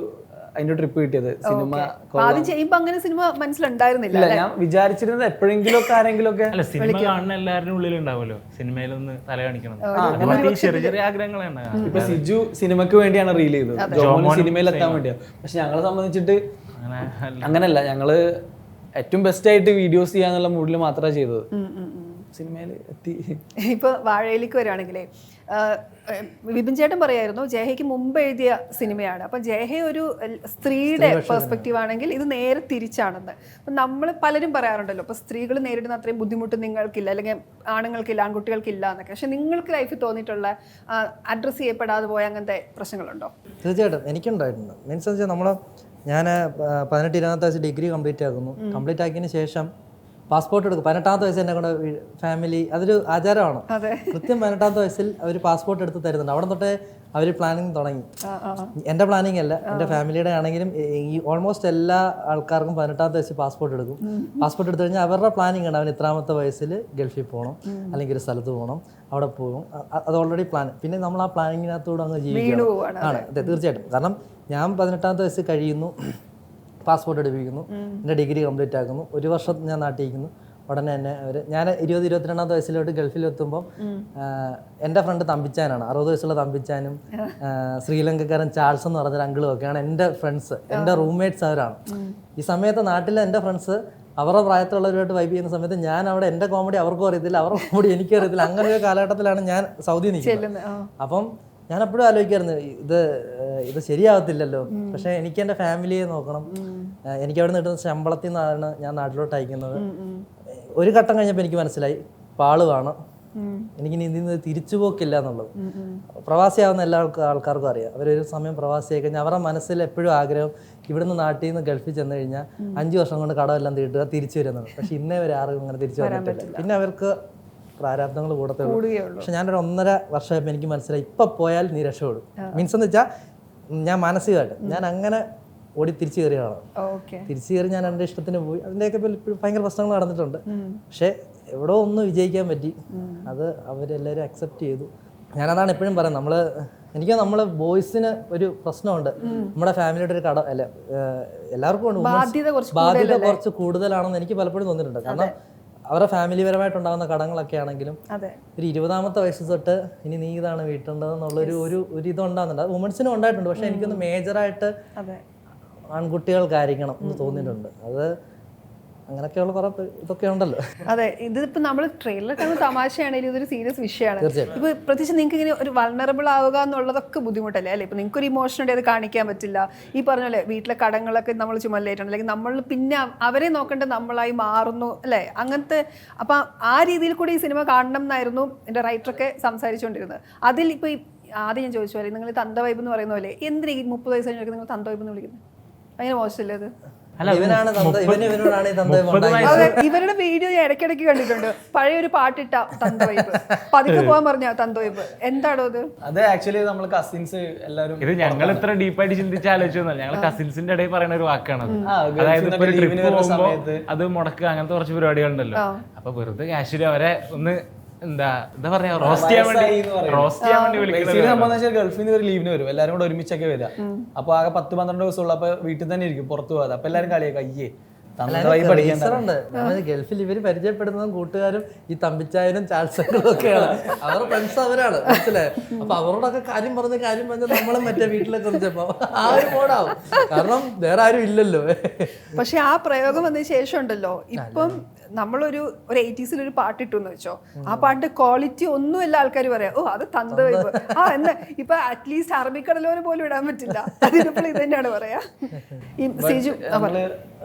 അതിന്റെ ട്രിപ്പ് കിട്ടിയത്. സിനിമ അങ്ങനെ സിനിമ മനസ്സിലുണ്ടായിരുന്നില്ല. ഞാൻ വിചാരിച്ചിരുന്നത് എപ്പോഴെങ്കിലും ഒക്കെ ആരെങ്കിലും ഒക്കെ സിനിമ കാണുന്ന എല്ലാവരുടെ ഉള്ളിൽ ഉണ്ടാവുമല്ലോ സിനിമയിലൊന്ന് തല കാണിക്കണം, ചെറിയ ചെറിയ ആഗ്രഹങ്ങളാണ്. ഇപ്പൊ സിജു സിനിമക്ക് വേണ്ടിയാണ് റീൽ ചെയ്തത്, ജോമോൻ സിനിമയിൽ എത്താൻ വേണ്ടിയാണ്. പക്ഷെ ഞങ്ങളെ സംബന്ധിച്ചിട്ട് അങ്ങനല്ല, ഞങ്ങള് ഏറ്റവും ബെസ്റ്റ് ആയിട്ട് വീഡിയോസ് ചെയ്യാന്നുള്ള മൂഡിൽ മാത്രമേ ചെയ്തത്. സിനിമയിൽ എത്തി. ഇപ്പൊ വാഴയിലേക്ക് വരികയാണെങ്കിലേ വിപിൻ ചേട്ടൻ പറയായിരുന്നു ജയഹയ്ക്ക് മുമ്പ് എഴുതിയ സിനിമയാണ്. അപ്പം ജയഹ ഒരു സ്ത്രീയുടെ പെർസ്പെക്റ്റീവ് ആണെങ്കിൽ ഇത് നേരെ തിരിച്ചാണെന്ന്. അപ്പം നമ്മൾ പലരും പറയാറുണ്ടല്ലോ, അപ്പോൾ സ്ത്രീകൾ നേരിടുന്ന അത്രയും ബുദ്ധിമുട്ട് നിങ്ങൾക്കില്ല, അല്ലെങ്കിൽ ആണുങ്ങൾക്കില്ല, ആൺകുട്ടികൾക്കില്ല എന്നൊക്കെ. പക്ഷെ നിങ്ങൾക്ക് ലൈഫിൽ തോന്നിയിട്ടുള്ള അഡ്രസ്സ് ചെയ്യപ്പെടാതെ പോയ അങ്ങനത്തെ പ്രശ്നങ്ങളുണ്ടോ? തീർച്ചയായിട്ടും എനിക്കുണ്ടായിട്ടുണ്ട്. മീൻസ് വെച്ചാൽ ഞാൻ 18-20 വയസ്സ് ഡിഗ്രി കംപ്ലീറ്റ് ആക്കുന്നു. കംപ്ലീറ്റ് ആക്കിയതിന് ശേഷം പാസ്പോർട്ട് എടുക്കും. 18ാമത്തെ വയസ്സ് എന്നെ കൊണ്ട് ഫാമിലി, അതൊരു ആചാരമാണ്. കൃത്യം 18ാമത്തെ വയസ്സിൽ അവർ പാസ്പോർട്ട് എടുത്ത് തരുന്നുണ്ട്. അവിടെ തൊട്ടേ അവർ പ്ലാനിങ് തുടങ്ങി. എൻ്റെ പ്ലാനിങ് അല്ല, എൻ്റെ ഫാമിലിയുടെ ആണെങ്കിലും ഈ ഓൾമോസ്റ്റ് എല്ലാ ആൾക്കാർക്കും 18ാമത്തെ വയസ്സിൽ പാസ്പോർട്ട് എടുക്കും. പാസ്പോർട്ട് എടുത്തു കഴിഞ്ഞാൽ അവരുടെ പ്ലാനിങ് ആണ്, അവൻ ഇത്രാമത്തെ വയസ്സിൽ ഗൾഫിൽ പോകണം, അല്ലെങ്കിൽ ഒരു സ്ഥലത്ത് പോകണം, അവിടെ പോകും. അത് ഓൾറെഡി പ്ലാൻ. പിന്നെ നമ്മൾ ആ പ്ലാനിങ്ങിനകത്തൂടെ അങ്ങ് ജീവിക്കണം ആണ്. അതെ, തീർച്ചയായിട്ടും. കാരണം ഞാൻ 18ാമത്തെ വയസ്സ് കഴിയുന്നു, പാസ്പോർട്ട് എടുപ്പിക്കുന്നു, എൻ്റെ ഡിഗ്രി കംപ്ലീറ്റ് ആക്കുന്നു, 1 വർഷം ഞാൻ നാട്ടിയിരിക്കുന്നു. ഉടനെ തന്നെ ഞാൻ 20-22 വയസ്സിലോട്ട് ഗൾഫിലെത്തുമ്പം എൻ്റെ ഫ്രണ്ട് തമ്പിച്ചാനാണ്, 60 വയസ്സുള്ള തമ്പിച്ചാനും ശ്രീലങ്കക്കാരൻ ചാൾസ് എന്ന് പറഞ്ഞൊരു അങ്കിളും ഒക്കെയാണ് എൻ്റെ ഫ്രണ്ട്സ്, എൻ്റെ റൂംമേറ്റ്സ് അവരാണ്. ഈ സമയത്ത് നാട്ടിലെ എൻ്റെ ഫ്രണ്ട്സ് അവരുടെ പ്രായത്തിലുള്ളവരുമായിട്ട് വൈബ് ചെയ്യുന്ന സമയത്ത് ഞാൻ അവിടെ എൻ്റെ കോമഡി അവർക്കും അറിയത്തില്ല, അവരുടെ കോമഡി എനിക്കും അറിയത്തില്ല. അങ്ങനെ ഒരു കാലഘട്ടത്തിലാണ് ഞാൻ സൗദി നിൽക്കുന്നത്. അപ്പം ഞാൻ എപ്പോഴും ആലോചിക്കായിരുന്നു ഇത് ശരിയാവത്തില്ലല്ലോ. പക്ഷെ എനിക്ക് എൻ്റെ ഫാമിലിയെ നോക്കണം, എനിക്ക് അവിടെ നിന്ന് കിട്ടുന്ന ശമ്പളത്തിൽ നിന്നാണ് ഞാൻ നാട്ടിലോട്ട് അയക്കുന്നത്. ഒരു ഘട്ടം കഴിഞ്ഞപ്പോൾ എനിക്ക് മനസ്സിലായി പാളുവാണ്, എനിക്ക് ഇതിന് തിരിച്ചുപോക്കില്ല എന്നുള്ളത്. പ്രവാസിയാവുന്ന എല്ലാ ആൾക്കാർക്കും അറിയാം. അവരൊരു സമയം പ്രവാസിയായി കഴിഞ്ഞാൽ അവരുടെ മനസ്സിൽ എപ്പോഴും ആഗ്രഹം ഇവിടുന്ന് നാട്ടിൽ നിന്ന് ഗൾഫിൽ ചെന്ന് കഴിഞ്ഞാൽ 5 വർഷം കൊണ്ട് കടമെല്ലാം തീട്ടുക, തിരിച്ചു വരുന്നത്. പക്ഷെ ഇന്നേ വരെ ആരും അങ്ങനെ തിരിച്ചു വന്നിട്ടില്ല. പിന്നെ അവർക്ക് പ്രാരാബ്ദങ്ങൾ കൂടത്തേ ഉള്ളൂ. പക്ഷെ ഞാനൊരു 1.5 വർഷമായപ്പോൾ എനിക്ക് മനസ്സിലായി ഇപ്പം പോയാൽ നീ രക്ഷപ്പെടും. മീൻസ് എന്ന് വെച്ചാൽ ഞാൻ മാനസികമായിട്ട് ഞാൻ അങ്ങനെ ഓടി തിരിച്ചു കയറിയാണ്. തിരിച്ചു കയറി ഞാൻ എൻ്റെ ഇഷ്ടത്തിന് പോയി. അതിൻ്റെയൊക്കെ ഭയങ്കര പ്രശ്നങ്ങൾ നടന്നിട്ടുണ്ട്. പക്ഷേ എവിടെയോ ഒന്ന് വിജയിക്കാൻ പറ്റി, അത് അവരെല്ലാവരും അക്സെപ്റ്റ് ചെയ്തു. ഞാനതാണ് എപ്പോഴും പറയുന്നത്, നമ്മൾ ബോയ്സിന് ഒരു പ്രശ്നമുണ്ട്, നമ്മുടെ ഫാമിലിയുടെ ഒരു കട അല്ല, എല്ലാവർക്കും ഉണ്ട്, ബാധ്യത കുറച്ച് കൂടുതലാണെന്ന് എനിക്ക് പലപ്പോഴും തോന്നിയിട്ടുണ്ട്. കാരണം അവരുടെ ഫാമിലി പരമായിട്ടുണ്ടാകുന്ന കടങ്ങളൊക്കെ ആണെങ്കിലും ഒരു 20ാമത്തെ വയസ്സ് തൊട്ട് ഇനി നീ ഇതാണ് വീട്ടേണ്ടതെന്നുള്ളൊരു ഒരു ഇതുണ്ടാകുന്നുണ്ട്. അത് വുമൻസിനും ഉണ്ടായിട്ടുണ്ട്. പക്ഷെ എനിക്കൊന്ന് മേജറായിട്ട് ആൺകുട്ടികൾക്കായിരിക്കണം എന്ന് തോന്നിയിട്ടുണ്ട്. അത് അങ്ങനെയൊക്കെയുള്ള കുറെ ഇതൊക്കെ ഉണ്ടല്ലോ. അതെ, ഇതിപ്പോ നമ്മൾ ട്രെയിലറൊക്കെ തമാശയാണെങ്കിലും ഇതൊരു സീരിയസ് വിഷയമാണ്. ഇപ്പൊ പ്രത്യേകിച്ച് നിങ്ങൾക്ക് ഇങ്ങനെ ഒരു വൾണറബിൾ ആവുക എന്നുള്ളതൊക്കെ ബുദ്ധിമുട്ടല്ലേ അല്ലേ? ഇപ്പൊ നിങ്ങൾക്ക് ഒരു ഇമോഷനുണ്ട്, അത് കാണിക്കാൻ പറ്റില്ല. ഈ പറഞ്ഞല്ലേ വീട്ടിലെ കടങ്ങളൊക്കെ നമ്മൾ ചുമലേറ്റുണ്ട്, അല്ലെങ്കിൽ നമ്മൾ പിന്നെ അവരെ നോക്കേണ്ടത് നമ്മളായി മാറുന്നു അല്ലേ? അങ്ങനത്തെ അപ്പം ആ രീതിയിൽ കൂടി ഈ സിനിമ കാണണം എന്നായിരുന്നു എൻ്റെ റൈറ്ററൊക്കെ സംസാരിച്ചുകൊണ്ടിരുന്നത്. അതിൽ ഇപ്പൊ ആദ്യം ഞാൻ ചോദിച്ചു പോലെ നിങ്ങൾ തന്ത വൈബ് എന്ന് പറയുന്ന പോലെ എന്തിനാ 30 വയസ്സ് കഴിഞ്ഞൊക്കെ നിങ്ങൾ തന്ത വൈബ് എന്ന് വിളിക്കുന്നത്? ഭയങ്കര മോശമല്ലേ അത്? ഇവരുടെ വീഡിയോ ഞാൻ ഇടയ്ക്കിടയ്ക്ക് കണ്ടിട്ടുണ്ട്. പഴയൊരു പാട്ടിട്ട തന്ത വൈബ്, പതുക്കെ പോകാൻ പറഞ്ഞ തന്ത വൈബ്, എന്താണോ അത്? അത് ആക്ച്വലി നമ്മൾ കസിൻസ് എല്ലാവരും, ഇത് ഞങ്ങൾ ഇത്ര ഡീപ്പായിട്ട് ചിന്തിച്ച് ആലോചിച്ചൊന്നുമല്ല, ഞങ്ങൾ കസിൻസിന്റെ ഇടയിൽ പറയുന്ന ഒരു വാക്കാണ്. അതായത് ഇപ്പൊ ഒരു ട്രിപ്പ് പോകുമ്പോ അത് മുടക്കുക, അങ്ങനത്തെ കുറച്ച് പരിപാടികളുണ്ടല്ലോ. അപ്പൊ വെറുതെ കാശില് അവരെ ഒന്ന് എന്താ പറയാ റോസ്റ്റ് ചെയ്യാൻ വേണ്ടി വിളിക്കുന്നത്. ഗൾഫിൽ നിന്ന് ഒരു ലീവിന് വരും, എല്ലാരും കൂടെ ഒരുമിച്ചൊക്കെ വരിക. അപ്പൊ ആകെ 10-12 ദിവസമുള്ള, അപ്പൊ വീട്ടിൽ തന്നെ ഇരിക്കും, പുറത്തു പോകാതെ. അപ്പൊ എല്ലാരും കളിയാക്കാം, അയ്യേ ഗൾഫിൽ ഇവര് പരിചയപ്പെടുന്നതും കൂട്ടുകാരും ഈ തമ്പിച്ചായനും ചാൾസങ്ങളും ഒക്കെയാണ്. അവരുടെ ഫ്രണ്ട്സ് അവരാണ്, മനസ്സിലായോ? അപ്പൊ അവരോടൊക്കെ കാര്യം പറഞ്ഞ് നമ്മളും മറ്റേ വീട്ടിലൊക്കെ കുറിച്ചപ്പോ ആ ഒരു മോഡാവും, കാരണം വേറെ ആരും ഇല്ലല്ലോ. പക്ഷെ ആ പ്രയോഗം വന്നതിന് ശേഷം ഉണ്ടല്ലോ, ഇപ്പം നമ്മളൊരു 80s ഒരു പാട്ട് ഇട്ടെന്ന് വെച്ചോ, ആ പാട്ടിന്റെ ക്വാളിറ്റി ഒന്നും എല്ലാ ആൾക്കാർ പറയാം, ഓ അത് തന്ത വൈബ്. എന്താ ഇപ്പൊ അറ്റ്ലീസ്റ്റ് അറബിക്കടലോരം പോലും ഇടാൻ പറ്റില്ല, അതിനിപ്പോൾ ഇത് തന്നെയാണ് പറയാ.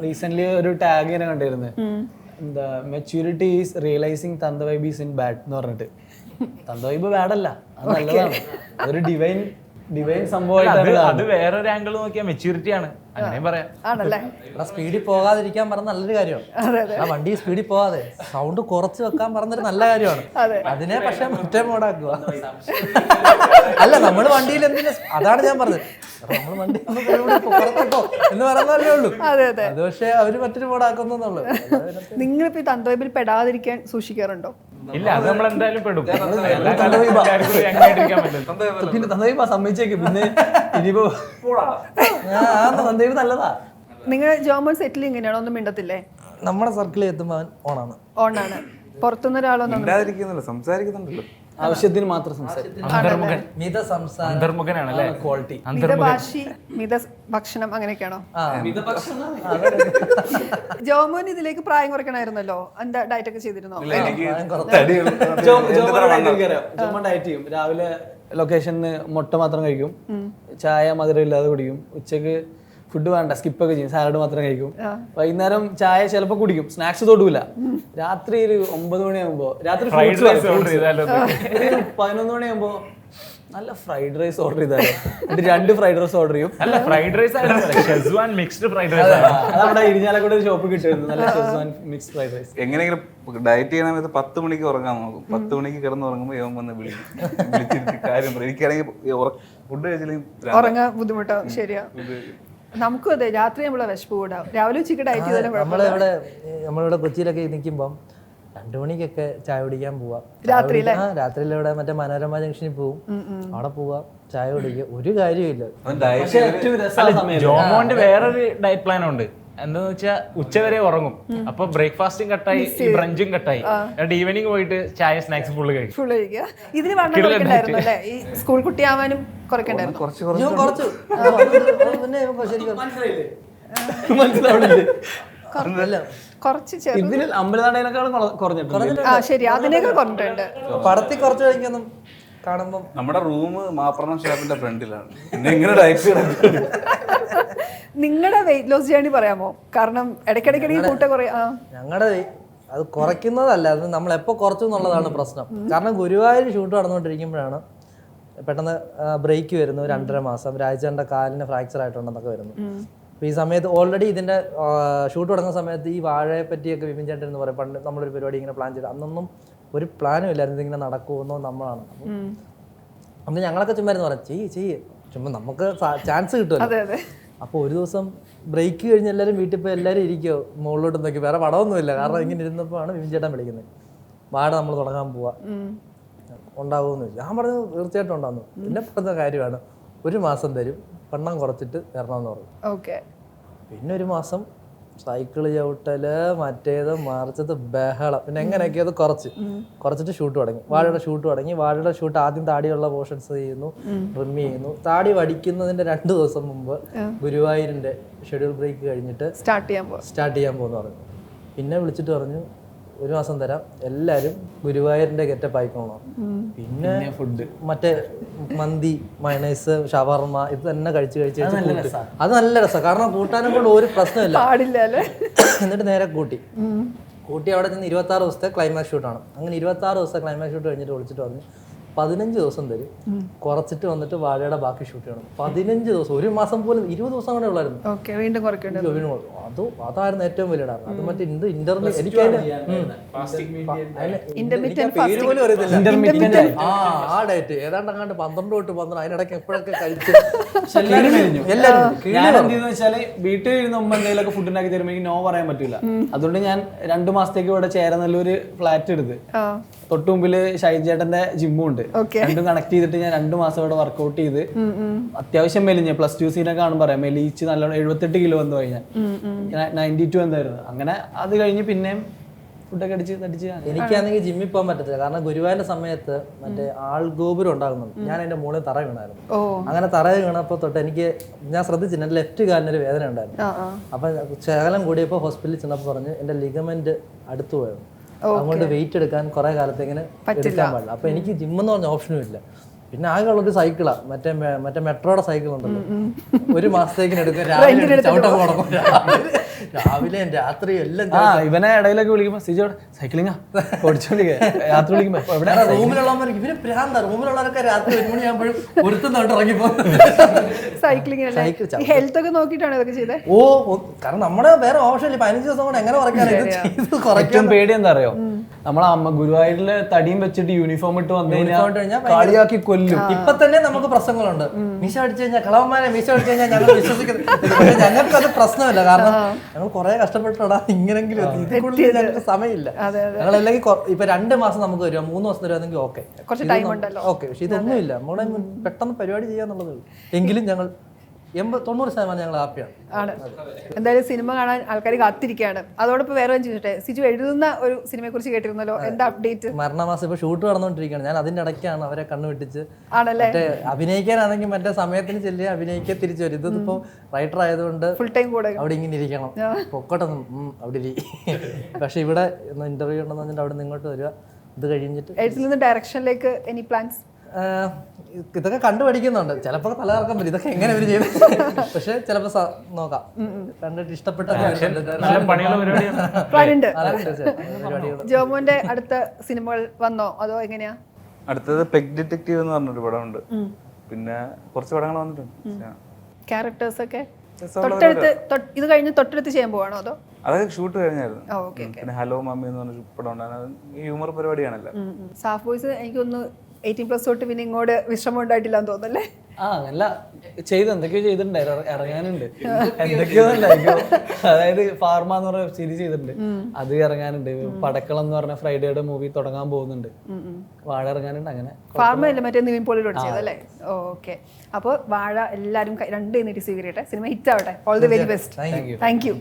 റീസെന്റ് ഒരു ടാഗ് ഇങ്ങനെ കണ്ടിരുന്നു, എന്താ മെച്യൂരിറ്റി ഈസ് റിയലൈസിങ് തന്ത വൈബ് ഈസ് ഇൻ ബാഡ് എന്ന് പറഞ്ഞിട്ട്. തന്ത വൈബ് ബാഡല്ല, അത് നല്ലതാണ്, അതൊരു ഡിവൈൻ സംഭവമായിട്ട്. അത് വേറൊരു ആംഗിൾ നോക്കിയാൽ മെച്യൂരിറ്റി ആണ്, അങ്ങനെ പറയാം. ആണല്ലേ, സ്പീഡിൽ പോകാതിരിക്കാൻ പറഞ്ഞ നല്ലൊരു കാര്യമാണ്. ആ വണ്ടി സ്പീഡിൽ പോകാതെ സൗണ്ട് കുറച്ച് വെക്കാൻ പറഞ്ഞൊരു നല്ല കാര്യമാണ്. അതിനെ പക്ഷെ മറ്റേ മോഡാക്കുക. അല്ല, നമ്മൾ വണ്ടിയിൽ എന്തിനാ, അതാണ് ഞാൻ പറഞ്ഞത്, നമ്മൾ വണ്ടി പുറത്തോട്ടോ എന്ന് പറയുന്നതല്ലേ ഉള്ളൂ. അത് പക്ഷെ അവര് മറ്റൊരു മോഡാക്കുന്നുള്ളൂ. നിങ്ങളിപ്പോ ഈ തന്തവൈബിൽ പെടാതിരിക്കാൻ സൂക്ഷിക്കാറുണ്ടോ? ഇല്ല, അത് നമ്മൾ എന്തായാലും പെടും. പിന്നെ തന്തവൈബ സമ്മതിച്ചേക്കും, പിന്നെ ഇനിയിപ്പോ തന്തവൈബ് നല്ലതാ. നിങ്ങൾ ജോമോൻ സെറ്റിൽ ഇങ്ങനെയാണോ, ഒന്നും മിണ്ടത്തില്ലേ? നമ്മുടെ സർക്കിളിൽ എത്തുമ്പോൾ ഓണാണ്. ഓണാണ്. പുറത്തുനിന്ന് ഒരാളൊന്നും സംസാരിക്കുന്നുണ്ടല്ലോ, ആവശ്യത്തിന് മാത്രം സംസാരിക്കും. ക്വാളിറ്റി മിതഭാഷി, മിത ഭക്ഷണം അങ്ങനെയൊക്കെയാണോ? ജോമോൻ ഇതിലേക്ക് പ്രായം കുറയ്ക്കണമായിരുന്നല്ലോ, എന്താ ഡയറ്റ് ഒക്കെ ചെയ്തിരുന്നോ? ജോമോൻ ഡയറ്റ് ചെയ്യും. രാവിലെ ലൊക്കേഷനിൽ മുട്ട മാത്രം കഴിക്കും, ചായ മധുരം ഇല്ലാതെ കുടിക്കും. ഉച്ചക്ക് ഫുഡ് വേണ്ട, സ്കിപ്പൊക്കെ ചെയ്യും, സാലഡ് മാത്രം കഴിക്കും. വൈകുന്നേരം ചായ ചിലപ്പോൾ കുടിക്കും, സ്നാക്സ് തൊടൂല. രാത്രി ഒരു 9 മണിയാകുമ്പോ, രാത്രി 11 മണിയാകുമ്പോ നല്ല ഫ്രൈഡ് റൈസ് ഓർഡർ ചെയ്താലോ, എന്നിട്ട് 2 ഫ്രൈഡ് റൈസ് ഓർഡർ ചെയ്യും. അല്ല, fried rice mixed fried rice. അതവിടെ ഇരിഞ്ഞാലക്കൂടെ ഒരു ഷോപ്പ് കിട്ടുമായിരുന്നു, നല്ല ഷെസ്വാൻ മിക്സ്ഡ് ഫ്രൈഡ് റൈസ്. എങ്ങനെയെങ്കിലും ഡയറ്റ് ചെയ്യണമെങ്കിൽ 10 മണിക്ക് ഉറങ്ങാൻ നോക്കും. 10 മണിക്ക് കിടന്ന് ഉറങ്ങുമ്പോൾ യോം വന്ന് വിളിച്ചിട്ട് കാര്യം പറയും. എനിക്കാണെങ്കിൽ ഫുഡ് കഴിച്ചില്ലെങ്കിൽ ഉറങ്ങാൻ ബുദ്ധിമുട്ടാവും. ശരിയാ, നമുക്കും അതെ, രാത്രി നമ്മളെ വിശപ്പ് കൂടാം. രാവിലെ ഉച്ചയ്ക്ക് ഡയറ്റ് ചെയ്താലും നമ്മളിവിടെ കൊച്ചിയിലൊക്കെ നിൽക്കുമ്പം 2 മണിക്കൊക്കെ ചായ കുടിക്കാൻ പോവാം. രാത്രിയിലൂടെ മറ്റേ മനോരമ ജംഗ്ഷനിൽ പോവും, അവിടെ പോവാ, ചായ കുടിക്കുക, ഒരു കാര്യമില്ല. ജോമോന്റെ വേറൊരു ഡയറ്റ് പ്ലാൻ ഉണ്ട്. എന്താന്ന് വെച്ചാൽ ഉച്ചവരെ ഉറങ്ങും, അപ്പൊ ബ്രേക്ക്ഫാസ്റ്റും കട്ടായി, ബ്രഞ്ചും കട്ടായി, ഈവനിങ് പോയിട്ട് ചായ സ്നാക്സ് ഫുള്ള് കഴിക്കും. ഇതിന് വണ്ണം കുറയ്ക്കണ്ടായിരുന്നു അല്ലേ? ഈ സ്കൂൾ കുട്ടിയാവാനും കുറയ്ക്കണ്ടായിരുന്നു. ശരി, അതിനേക്കാൾ കുറഞ്ഞിട്ടുണ്ട്. പടത്തിൽ കുറച്ച് കഴിക്കൊന്നും കാണുമ്പോ നമ്മുടെ റൂം മാപ്പറണം ഷാപ്പിന്റെ ഫ്രണ്ടിലാണ്. പിന്നെ എങ്ങനെ ഡയറ്റ് നിങ്ങളുടെ വെയിറ്റ് ലോസ് ജേർണി പറയാമോ? കാരണം ഇടയ്ക്കിടയ്ക്ക് കൂട്ട ഞങ്ങളുടെ അത് കുറയ്ക്കുന്നതല്ല, അത് നമ്മൾ എപ്പോൾ കുറച്ചു എന്നുള്ളതാണ് പ്രശ്നം. കാരണം ഗുരുവായൂർ ഷൂട്ട് നടന്നുകൊണ്ടിരിക്കുമ്പോഴാണ് പെട്ടെന്ന് ബ്രേക്ക് വരുന്നു, 2.5 മാസം. രാജേന്റെ കാലിന് ഫ്രാക്ചർ ആയിട്ടുണ്ടെന്നൊക്കെ വരുന്നു. അപ്പോൾ ഈ സമയത്ത് ഓൾറെഡി ഇതിന്റെ ഷൂട്ട് തുടങ്ങുന്ന സമയത്ത് ഈ വാഴയെ പറ്റിയൊക്കെ വിപിൻ ചേട്ടൻ എന്ന് പറയും, പണ്ട് നമ്മളൊരു പരിപാടി ഇങ്ങനെ പ്ലാൻ ചെയ്ത്, അന്നൊന്നും ഒരു പ്ലാനും ഇല്ലായിരുന്നു ഇതിങ്ങനെ നടക്കുമെന്നോ നമ്മളാണ്. അപ്പം ഞങ്ങളൊക്കെ ചുമ്മാ പറയാം, ചെയ്യ് ചുമ്മാ നമുക്ക് ചാൻസ് കിട്ടുമല്ലോ. അപ്പോൾ ഒരു ദിവസം ബ്രേക്ക് കഴിഞ്ഞ് എല്ലാവരും വീട്ടിൽ പോയി എല്ലാവരും ഇരിക്കുമോ മുകളിലോട്ട് നോക്കി, വേറെ പടമൊന്നുമില്ല. കാരണം ഇങ്ങനെ ഇരുന്നപ്പോഴാണ് വിപിൻ ചേട്ടൻ വിളിക്കുന്നത്, വാഴ നമ്മൾ തുടങ്ങാൻ പോവാ, ഉണ്ടാവുമെന്ന് ചോദിച്ചു. ഞാൻ പറഞ്ഞു തീർച്ചയായിട്ടും ഉണ്ടാകുന്നു. പിന്നെ പറഞ്ഞ കാര്യമാണ്, 1 മാസം തരും, വണ്ണം കുറച്ചിട്ട് വരണമെന്ന് പറഞ്ഞു. പിന്നെ 1 മാസം സൈക്കിള് ചവിട്ടല്, മറ്റേത് മറിച്ചത്, ബഹളം. പിന്നെ എങ്ങനെയൊക്കെ അത് കുറച്ചിട്ട് ഷൂട്ട് തുടങ്ങി. വാഴയുടെ ഷൂട്ട് ആദ്യം താടിയുള്ള പോർഷൻസ് ചെയ്യുന്നു, ട്രിം ചെയ്യുന്നു. താടി വടിക്കുന്നതിന്റെ 2 ദിവസം മുമ്പ് ഗുരുവായൂരിന്റെ ഷെഡ്യൂൾ ബ്രേക്ക് കഴിഞ്ഞിട്ട് സ്റ്റാർട്ട് ചെയ്യാൻ പോകുന്നു പറഞ്ഞു. പിന്നെ വിളിച്ചിട്ട് പറഞ്ഞു 1 മാസം തരാം, എല്ലാരും ഗുരുവായൂരിന്റെ ഗെറ്റപ്പ് ആയിക്കോണോ. പിന്നെ ഫുഡ് മറ്റേ മന്തി, മയണൈസ്, ഷവർമ, ഇത് തന്നെ കഴിച്ച് അത് നല്ല രസം. കാരണം കൂട്ടാനും കൊണ്ട് ഒരു പ്രശ്നമില്ല. എന്നിട്ട് നേരെ കൂട്ടി അവിടെ ചെന്ന് 26 ദിവസത്തെ ക്ലൈമാക്സ് ഷൂട്ടാണ്. അങ്ങനെ 26 ദിവസത്തെ ക്ലൈമാക്സ് ഷൂട്ട് കഴിഞ്ഞിട്ട് വിളിച്ചിട്ട് പറഞ്ഞു 15 ദിവസം തരും, കുറച്ചിട്ട് വന്നിട്ട് വാഴയുടെ ബാക്കി ഷൂട്ട് ചെയ്യണം. 15 ദിവസം, 1 മാസം പോലും, 20 ദിവസം കൂടെ ഉള്ളായിരുന്നു. അതായിരുന്നു ഏറ്റവും വലിയ ഇടാറ്. അത് മറ്റേ ഇന്റർമീഡിയറ്റ്, എനിക്ക് പേര് പോലും അറിയത്തില്ല. ആ ഡയറ്റ് ഏതാണ്ട് 12 തൊട്ട് 12, അതിനിടയ്ക്ക് എപ്പോഴൊക്കെ കഴിച്ച് വെച്ചാല് വീട്ടിൽ ഇരുന്ന് മുമ്പ് എന്തെങ്കിലുമൊക്കെ ഫുഡ് ഉണ്ടാക്കി തരുമ്പോൾ എനിക്ക് നോ പറയാൻ പറ്റില്ല. അതുകൊണ്ട് ഞാൻ 2 മാസത്തേക്ക് ഇവിടെ ചേരാനല്ലൊരു ഫ്ലാറ്റ് എടുത്ത്, തൊട്ട് മുമ്പില് ഷൈൻ ചേട്ടന്റെ ജിമ്മും ഉണ്ട്. ഉണ്ട്. രണ്ടും കണക്ട് ചെയ്തിട്ട് ഞാൻ 2 മാസം ഇവിടെ വർക്കൗട്ട് ചെയ്ത് അത്യാവശ്യം മെലിഞ്ഞ് +2 സീനൊക്കെ കാണുമ്പോൾ പറയാം മെലിയിച്ച് നല്ലോണം 78 കിലോ വന്നു കഴിഞ്ഞാൽ 92 എന്തായിരുന്നു. അങ്ങനെ അത് കഴിഞ്ഞ് പിന്നെയും ഫുഡൊക്കെ അടിച്ച് തടിച്ച്. എനിക്കാണെങ്കിൽ ജിമ്മിൽ പോകാൻ പറ്റത്തില്ല, കാരണം ഗുരുവായൂരിന്റെ സമയത്ത് മറ്റേ ആൾഗോപുരം ഉണ്ടാകുന്നുണ്ട്. ഞാൻ അതിന്റെ മുകളിൽ തറ വീണായിരുന്നു. അങ്ങനെ തറ വീണപ്പോൾ തൊട്ട് എനിക്ക് ഞാൻ ശ്രദ്ധിച്ചില്ല, എൻ്റെ ലെഫ്റ്റ് കാലിനൊരു വേദന ഉണ്ടായിരുന്നു. അപ്പൊ ശകലം കൂടിയപ്പോൾ ഹോസ്പിറ്റലിൽ ചെന്നപ്പോൾ പറഞ്ഞ് എൻ്റെ ലിഗമെന്റ് അടുത്തു പോയത്, അതുകൊണ്ട് വെയിറ്റ് എടുക്കാൻ കുറെ കാലത്ത് ഇങ്ങനെ എടുക്കാൻ പാടില്ല. അപ്പൊ എനിക്ക് ജിമ്മെന്ന് പറഞ്ഞ ഓപ്ഷനും ഇല്ല. പിന്നെ ആകെയുള്ളൊരു സൈക്കിളാ, മറ്റേ മെട്രോയുടെ സൈക്കിൾ ഉണ്ടല്ലോ, 1 മാസത്തേക്കിന് എടുക്കുക. രാവിലെ രാത്രി എല്ലാം. ഇവനെ ഇടയിലൊക്കെ വിളിക്കുമ്പോ സിജോടെ സൈക്ലിങ്ങാ ഓടിച്ചോണ്ടിരിക്കുക, രാത്രി വിളിക്കുമ്പോ റൂമിലുള്ളവർക്ക് ഇവര് ഭ്രാന്താ. റൂമിലുള്ളവരൊക്കെ രാത്രി 1 മണിയാകുമ്പോഴും ഒരുത്തുന്നോട്ട് ഇറങ്ങിപ്പോ സൈക്ലിംഗ് ഹെൽത്ത് ഒക്കെ നോക്കിയിട്ടാണ് ഇതൊക്കെ ചെയ്തത്. കാരണം നമ്മുടെ വേറെ ഓപ്ഷൻ ഇല്ല. 15 ദിവസം കൊണ്ട് എങ്ങനെ കുറയ്ക്കാൻ പേടി എന്താ അറിയോ, നമ്മളെ അമ്മ ഗുരുവായൂരിലെ തടിയും വെച്ചിട്ട് യൂണിഫോം ഇട്ട് വന്നു കഴിഞ്ഞാൽ കളിയാക്കി കൊല്ലും. ഇപ്പൊ തന്നെ നമുക്ക് പ്രശ്നങ്ങളുണ്ട്. മീശ അടിച്ചു കഴിഞ്ഞാൽ കളവന്മാരെ മീശ അടിച്ചു കഴിഞ്ഞാൽ ഞങ്ങൾ വിശ്വസിക്കുന്നത്. ഞങ്ങൾക്ക് അത് പ്രശ്നമില്ല, കാരണം ഞങ്ങൾ കുറെ കഷ്ടപ്പെട്ടാ ഇങ്ങനെങ്കിലും ഞങ്ങൾക്ക് സമയമില്ല. ഞങ്ങൾ അല്ലെങ്കിൽ ഇപ്പൊ 2 മാസം നമുക്ക് തരുക, 3 ദിവസം തരുവാണെങ്കിൽ ഓക്കെ, ഓക്കെ. പക്ഷെ ഇതൊന്നുമില്ല, നമ്മളെ പെട്ടെന്ന് പരിപാടി ചെയ്യാന്നുള്ളതേ ഉള്ളൂ. എങ്കിലും ഞങ്ങൾ 80-90% ഞങ്ങൾ ഹാപ്പിയാണ്. ആണ്. എന്തായാലും സിനിമ കാണാൻ ആൾക്കാർ കാത്തിരിക്കുകയാണ്. അതോടൊപ്പം വേറെ ചോദിച്ചിട്ടെ, സിജു എഴുതുന്ന ഒരു സിനിമയെ കുറിച്ച് കേട്ടിരുന്നല്ലോ, എന്താ അപ്ഡേറ്റ്? മരണമാസം ഇപ്പൊ ഷൂട്ട് നടന്നുകൊണ്ടിരിക്കുകയാണ്. ഞാൻ അതിന്റെ ഇടയ്ക്കാണ് അവരെ കണ്ണുവെട്ടിച്ച്. ആണല്ലേ? മറ്റേ അഭിനയിക്കാനാണെങ്കിൽ മറ്റേ സമയത്തിന് ചെല്ലുക, അഭിനയിക്കാൻ തിരിച്ചു വരും. ഇതിപ്പോ റൈറ്റർ ആയതുകൊണ്ട് ഫുൾ ടൈം കൂടെ അവിടെ ഇങ്ങനെ ഇരിക്കണം, പൊക്കോട്ടെ അവിടെ ഇരി. പക്ഷെ ഇവിടെ ഇന്റർവ്യൂ ഉണ്ടെന്ന് പറഞ്ഞിട്ട് അവിടെ നിന്ന് ഇങ്ങോട്ട് വരിക. ഇത് കഴിഞ്ഞിട്ട് എഴുത്തിൽ നിന്ന് ഡയറക്ഷനിലേക്ക് എനി പ്ലാൻസ്? ഇതൊക്കെ കണ്ടുപഠിക്കുന്നുണ്ട്. ചിലപ്പോൾ പലർക്കും വരും ഇതൊക്കെ എങ്ങനെ ഇവര് ചെയ്ത്. പക്ഷെ ചിലപ്പോ നോക്കാം, കണ്ടിട്ട് ഇഷ്ടപ്പെട്ട. ജോമോന്റെ അടുത്ത സിനിമകൾ വന്നോ അതോ എങ്ങനെയാ? അടുത്തത് പെഗ് ഡിറ്റക്റ്റീവ് എന്ന് പറഞ്ഞൊരു പടമുണ്ട്. പിന്നെ കുറച്ച് പടങ്ങൾ വന്നിട്ടുണ്ട്. ക്യാരക്ടേഴ്സ് ഒക്കെ തൊട്ടടുത്ത് ഇത് കഴിഞ്ഞ് തൊട്ടടുത്ത് ചെയ്യാൻ പോവാണോ അതോ? അതൊക്കെ ഷൂട്ട് കഴിഞ്ഞായിരുന്നു. പിന്നെ ഹലോ മമ്മി എന്ന് പറഞ്ഞൊരു പടം ഉണ്ടായിരുന്നു. ഹ്യൂമർ പരിപാടിയാണല്ലോ. സാഫ് ബോയ്സ് എനിക്കൊന്ന് 18+ തൊട്ട് പിന്നെ ഇങ്ങോട്ട് വിശ്രമം ഉണ്ടായിട്ടില്ലാന്ന് തോന്നല്ലേ? അല്ല എന്തൊക്കെയോ ചെയ്തിട്ടുണ്ടായിരുന്നു, ഇറങ്ങാനുണ്ട് എന്തൊക്കെയോ ഉണ്ടായിരിക്കും. അതായത് ഫാർമ എന്ന് പറഞ്ഞ സീരീസ് ചെയ്തിട്ടുണ്ട്, അത് ഇറങ്ങാനുണ്ട്. പടക്കളം എന്ന് പറഞ്ഞ ഫ്രൈഡേയുടെ മൂവി തുടങ്ങാൻ പോകുന്നുണ്ട്. വാഴ ഇറങ്ങാനുണ്ട്. അങ്ങനെ ഫാർമ അല്ലേ മറ്റേ നിവിൻ പോളിയോട് ചെയ്തല്ലേ? ഓക്കെ. അപ്പോൾ വാഴ എല്ലാവരും 2 സ്വീകരിക്കട്ടെ, സിനിമ ഹിറ്റ് ആവട്ടെ. All the very best. Thank you. Thank you.